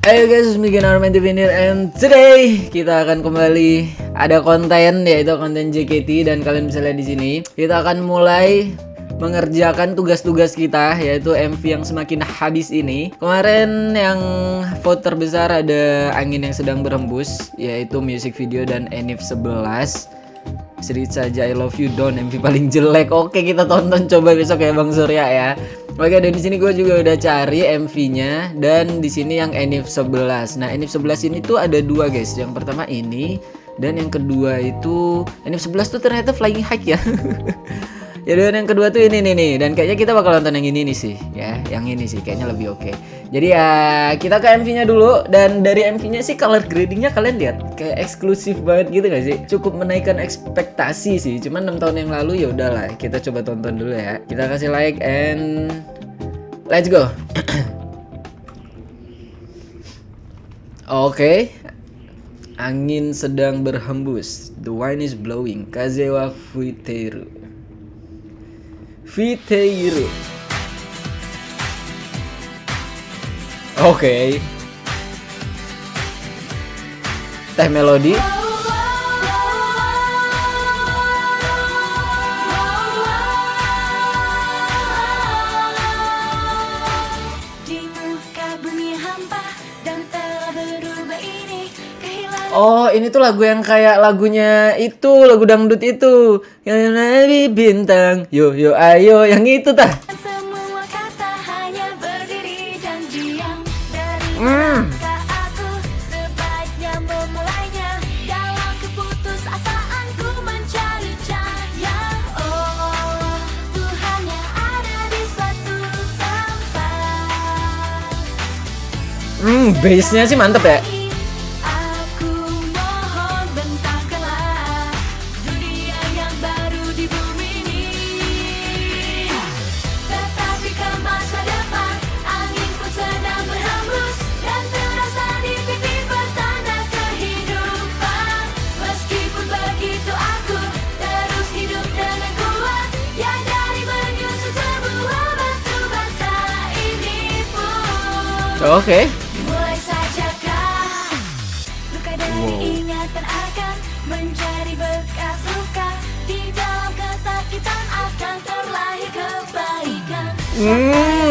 Ayo guys, bikin Arman Divinir, and today kita akan kembali ada konten, yaitu konten JKT. Dan kalian bisa lihat di sini kita akan mulai mengerjakan tugas-tugas kita, yaitu MV yang semakin habis ini. Kemarin yang vote terbesar ada Angin yang Sedang Berhembus, yaitu music video, dan Enif 11 Sedikit Saja I Love You Don, MV paling jelek. Oke, kita tonton coba besok ya Bang Surya ya. Oke, dan di sini gue juga udah cari MV-nya, dan di sini yang Enif 11. Nah, Enif 11 ini tuh ada dua guys. Yang pertama ini, dan yang kedua itu Enif 11 tuh ternyata Flying High ya. Ya, dan yang kedua tuh ini nih, dan kayaknya kita bakal nonton yang ini nih sih ya. Yang ini sih kayaknya lebih oke. Jadi ya kita ke MV-nya dulu, dan dari MV-nya sih color grading-nya kalian lihat kayak eksklusif banget gitu gak sih? Cukup menaikkan ekspektasi sih. Cuman 6 tahun yang lalu ya udahlah, kita coba tonton dulu ya. Kita kasih like and let's go. Oke. Angin sedang berhembus, the wind is blowing, Kazewa Fuiteru. Oke. Teh Melody. Oh, ini tuh lagu yang kayak lagunya itu, lagu dangdut itu. Yang Nabi Bintang, yo yo ayo, yang itu tah. Bassnya sih mantep ya. Oke.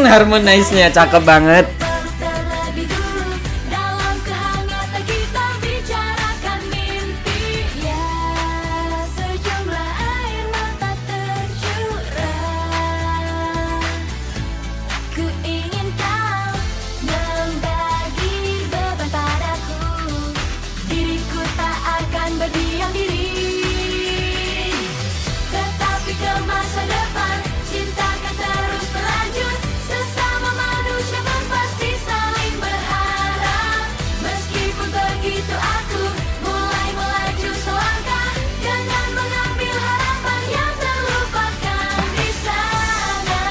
Harmonize-nya cakep banget.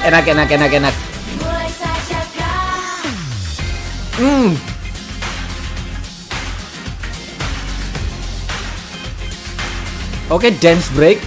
Enak. Oke, dance break.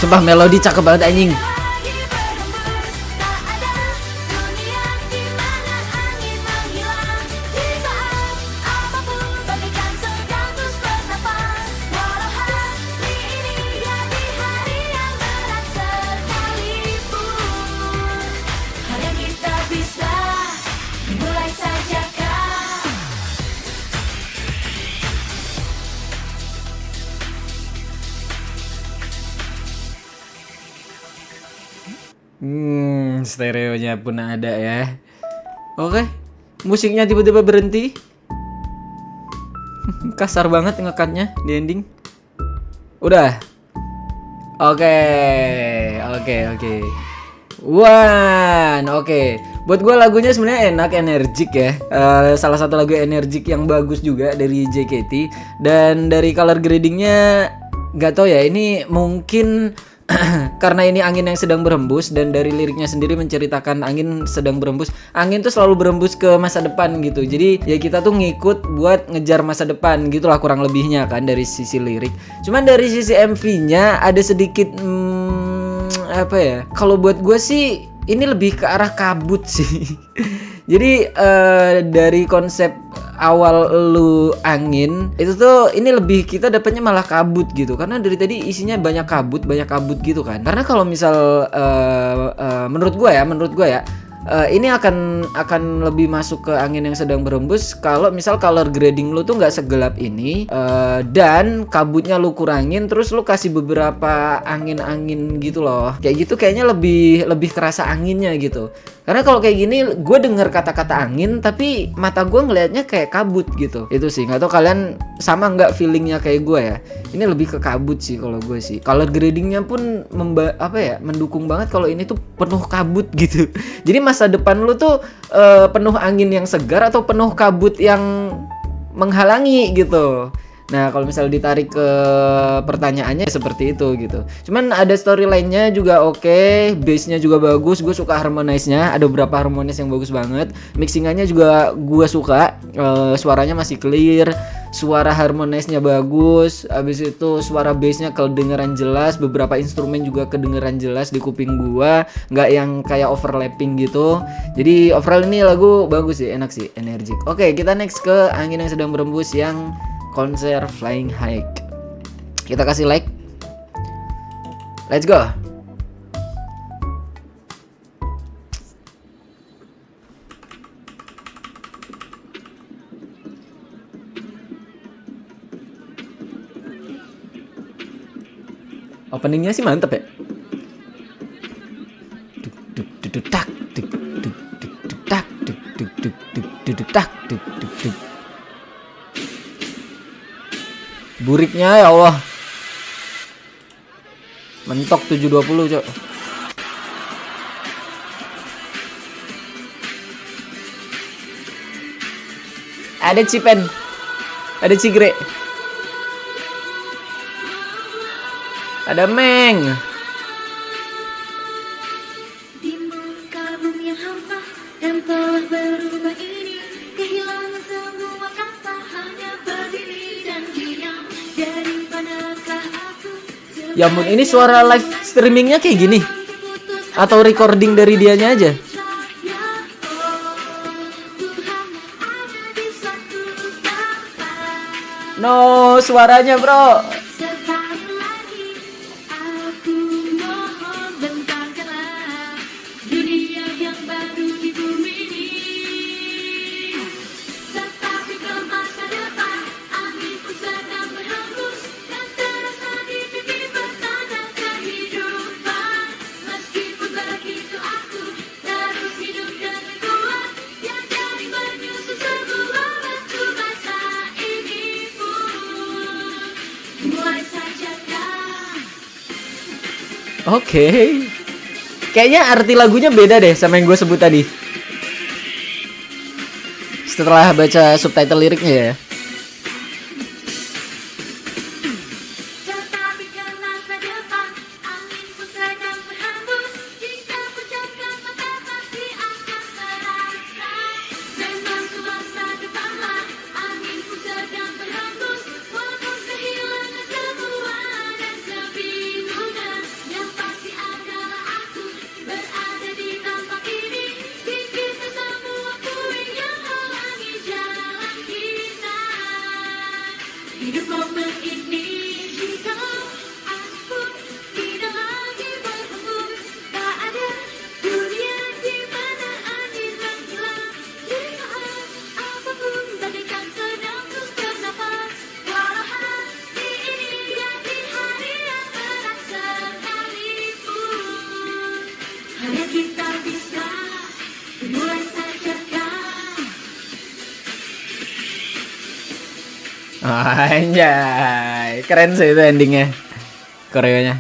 Sumpah melodi cakep banget anjing. Stereonya pun ada ya. Oke. Musiknya tiba-tiba berhenti. Kasar banget ngekatnya di ending. Udah. Oke. Oke. Buat gue lagunya sebenarnya enak, energik ya. Salah satu lagu energik yang bagus juga dari JKT. Dan dari color gradingnya nggak tahu ya. Ini mungkin karena ini angin yang sedang berhembus dan dari liriknya sendiri menceritakan angin sedang berhembus. Angin tuh selalu berhembus ke masa depan gitu. Jadi ya kita tuh ngikut buat ngejar masa depan gitulah kurang lebihnya kan dari sisi lirik. Cuman dari sisi MV-nya ada sedikit apa ya? Kalau buat gue sih ini lebih ke arah kabut sih. Jadi dari konsep awal lu angin itu tuh ini lebih kita dapatnya malah kabut gitu karena dari tadi isinya banyak kabut gitu kan. Karena kalau misal menurut gua ya ini akan lebih masuk ke angin yang sedang berhembus kalau misal color grading lu tuh nggak segelap ini dan kabutnya lu kurangin terus lu kasih beberapa angin-angin gitu loh. Kayak gitu kayaknya lebih kerasa anginnya gitu. Karena kalau kayak gini gue denger kata-kata angin tapi mata gue ngelihatnya kayak kabut gitu. Itu sih nggak tahu kalian sama nggak feelingnya kayak gue ya. Ini lebih ke kabut sih kalau gue sih. Color gradingnya pun mendukung banget kalau ini tuh penuh kabut gitu. Jadi masa depan lu tuh penuh angin yang segar atau penuh kabut yang menghalangi gitu. Nah kalau misal ditarik ke pertanyaannya seperti itu gitu. Cuman ada storyline-nya juga oke, bass-nya juga bagus. Gue suka harmonize-nya, ada beberapa harmonize yang bagus banget. Mixingannya juga gue suka, suaranya masih clear, suara harmonize-nya bagus. Abis itu suara bass-nya kedengeran jelas, beberapa instrumen juga kedengeran jelas di kuping gue, nggak yang kayak overlapping gitu. Jadi overall ini lagu bagus sih, enak sih, energik. Oke, kita next ke Angin yang Sedang Berembus yang konser Flying High. Kita kasih like. Let's go. Openingnya sih mantep ya. Buriknya ya Allah. Mentok 720, Cok. Ada Cipen. Ada Cigre. Ada Meng. Di muka bumi yang hampa dan telah berubah ini, kehilangan semua kata, hanya berdiri dan diam. Daripadakah aku Ya ampun, ini suara live streamingnya kayak gini? Atau recording dari dianya aja? No, suaranya bro. sekali lagi aku mohon bentangkanlah dunia yang baru di bumi ini. Tetapi ke masa depan anginku sedang berhembus dan terasa di pipi bertanda kehidupan. Meskipun begitu aku terus hidup dengan kuat, yang jadi menyusun sebuah batu bata ini pun mulai saja dah. Oke. Kayaknya arti lagunya beda deh sama yang gue sebut tadi. Setelah baca subtitle liriknya ya. Tetapi ke masa depan anginku sedang berhembus. Jika pejamkan mata pasti akan terasa. Memang masa depanlah anginku sedang berhembus. Walaupun kehilangan semua dan kebingungan, yang pasti adalah aku berada di tempat ini. Singkirkan semua puing yang halangi jalan kita. Anjay, keren sih itu endingnya, koreonya.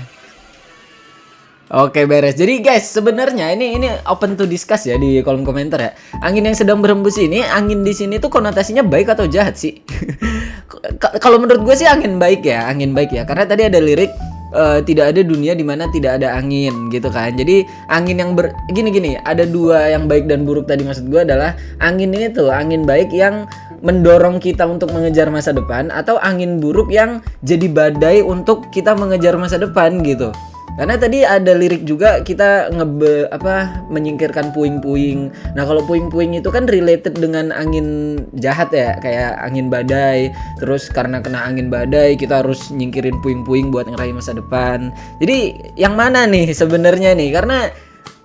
Oke beres. Jadi guys, sebenarnya ini open to discuss ya di kolom komentar ya. Angin yang sedang berhembus ini, angin di sini tuh konotasinya baik atau jahat sih? Kalau menurut gue sih angin baik ya, angin baik ya. Karena tadi ada lirik tidak ada dunia di mana tidak ada angin gitu kan. Jadi angin yang gini, ada dua yang baik dan buruk tadi. Maksud gue adalah angin ini tuh angin baik yang mendorong kita untuk mengejar masa depan, atau angin buruk yang jadi badai untuk kita mengejar masa depan gitu. Karena tadi ada lirik juga kita menyingkirkan puing-puing. Nah, kalau puing-puing itu kan related dengan angin jahat ya, kayak angin badai. Terus karena kena angin badai kita harus nyingkirin puing-puing buat ngeraih masa depan. Jadi yang mana nih sebenarnya nih? Karena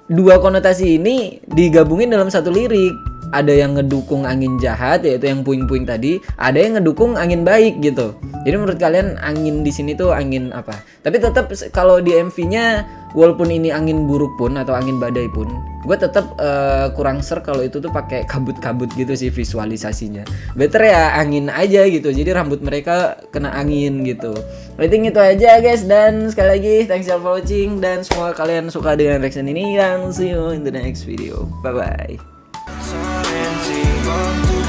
dua konotasi ini digabungin dalam satu lirik. Ada yang ngedukung angin jahat, yaitu yang puing-puing tadi, ada yang ngedukung angin baik gitu. Jadi menurut kalian angin di sini tuh angin apa? Tapi tetap kalau di MV-nya, walaupun ini angin buruk pun atau angin badai pun, gue tetap kurang ser kalau itu tuh pakai kabut-kabut gitu sih visualisasinya. Better ya angin aja gitu. Jadi rambut mereka kena angin gitu. I think itu aja guys, dan sekali lagi thanks for watching, dan semoga kalian suka dengan reaction ini, dan see you in the next video. Bye bye. Silence,